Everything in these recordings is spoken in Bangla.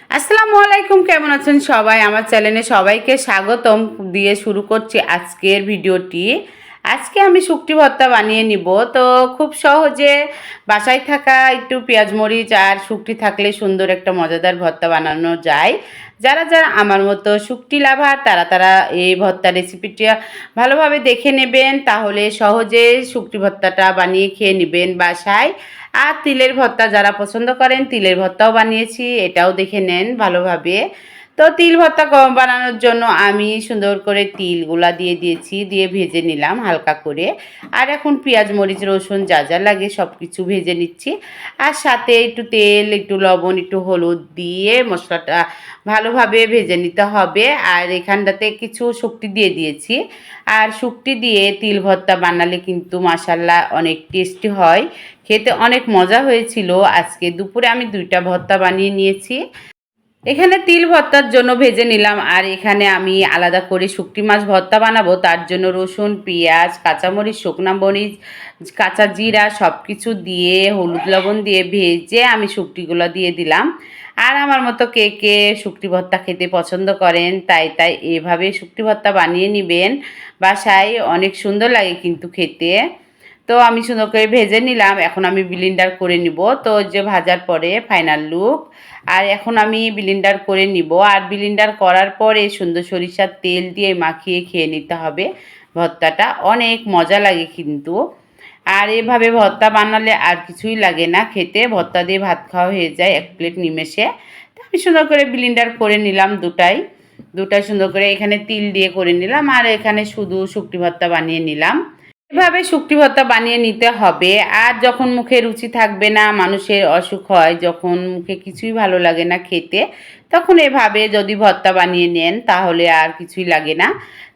আসসালামু আলাইকুম, কেমন আছেন সবাই? আমার চ্যানেলে সবাইকে স্বাগতম দিয়ে শুরু করছি আজকের ভিডিওটি। আজকে আমি শুকটি ভর্তা বানিয়ে নিব। তো খুব সহজে বাসায় থাকা একটু পেঁয়াজ মরিচ আর শুকটি থাকলে সুন্দর একটা মজাদার ভর্তা বানানো যায়। যারা যারা আমার মতো শুকটি লাভার তারা এই ভর্তা রেসিপিটা ভালোভাবে দেখে নেবেন, তাহলে সহজে শুকটি ভর্তাটা বানিয়ে খেয়ে নেবেন বাসায়। আর তিলের ভর্তা যারা পছন্দ করেন তিলের ভর্তাও বানিয়েছি, এটাও দেখে নেন ভালোভাবে। তো তিল ভর্তা বানানোর জন্য আমি সুন্দর করে তিলগুলা দিয়ে দিয়েছি, দিয়ে ভেজে নিলাম হালকা করে। আর এখন পেঁয়াজ মরিচ রসুন যা যা লাগে সব কিছু ভেজে নিচ্ছি। আর সাথে একটু তেল, একটু লবণ, একটু হলুদ দিয়ে মশলাটা ভালোভাবে ভেজে নিতে হবে। আর এখানটাতে কিছু শুকটি দিয়ে দিয়েছি। আর শুকটি দিয়ে তিল ভর্তা বানালে কিন্তু মাশাল্লাহ অনেক টেস্টি হয়, খেতে অনেক মজা হয়েছিল। আজকে দুপুরে আমি 2টা ভর্তা বানিয়ে নিয়েছি। এখানে তিল ভর্তার জন্য ভেজে নিলাম, আর এখানে আমি আলাদা করে শুকটি মাছ ভর্তা বানাবো। তার জন্য রসুন, পেঁয়াজ, কাঁচামরিচ, শুকনা মরিচ, কাঁচা জিরা সব কিছু দিয়ে হলুদ লবণ দিয়ে ভেজে আমি শুকটিগুলো দিয়ে দিলাম। আর আমার মতো কে কে শুকটি ভর্তা খেতে পছন্দ করেন, তাই এভাবে শুকটি ভর্তা বানিয়ে নেবেন বাসায়, অনেক সুন্দর লাগে কিন্তু খেতে। তো আমি সুন্দর করে ভেজে নিলাম, এখন আমি ব্লেন্ডার করে নিব। তো যে ভাজার পরে ফাইনাল লুক। আর এখন আমি ব্লেন্ডার করে নিব। আর ব্লেন্ডার করার পরে সুন্দর সরিষার তেল দিয়ে মাখিয়ে খেয়ে নিতে হবে ভর্তাটা, অনেক মজা লাগে কিন্তু। আর এভাবে ভর্তা বানালে আর কিছুই লাগে না খেতে, ভর্তা দিয়ে ভাত খাওয়া হয়ে যায় 1 প্লেট নিমেষে। তো আমি সুন্দর করে ব্লেন্ডার করে নিলাম দুটাই সুন্দর করে এখানে তিল দিয়ে করে নিলাম, আর এখানে শুধু শুকটি ভর্তা বানিয়ে নিলাম। এভাবে শুকটি ভর্তা বানিয়ে নিতে হবে। আর যখন মুখে রুচি থাকবে না, মানুষের অসুখ হয়, যখন মুখে কিছুই ভালো লাগে না খেতে, তখন এভাবে যদি ভর্তা বানিয়ে নেন তাহলে আর কিছুই লাগে না।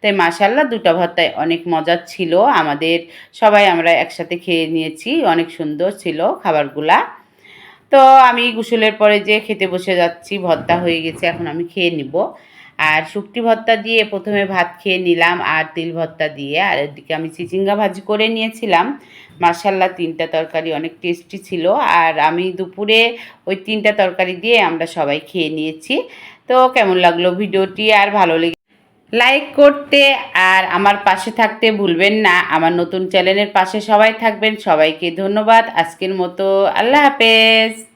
তাই মাশাল্লাহ 2টা ভর্তায় অনেক মজার ছিল, আমাদের সবাই আমরা একসাথে খেয়ে নিয়েছি, অনেক সুন্দর ছিল খাবারগুলা। তো আমি গোসলের পরে যে খেতে বসে যাচ্ছি, ভর্তা হয়ে গেছে, এখন আমি খেয়ে নিব। আর শুকটি ভর্তা দিয়ে প্রথমে ভাত খেয়ে নিলাম, আর তিল ভর্তা দিয়ে, আর এদিকে আমি চিচিঙ্গা ভাজি করে নিয়েছিলাম। মাশাল্লাহ 3টা তরকারি অনেক টেস্টি ছিল। আর আমি দুপুরে ওই 3টা তরকারি দিয়ে আমরা সবাই খেয়ে নিয়েছি। তো কেমন লাগলো ভিডিওটি? আর ভালো লেগে লাইক করতে আর আমার পাশে থাকতে ভুলবেন না। আমার নতুন চ্যানেলের পাশে সবাই থাকবেন। সবাইকে ধন্যবাদ। আজকের মতো আল্লাহ হাফেজ।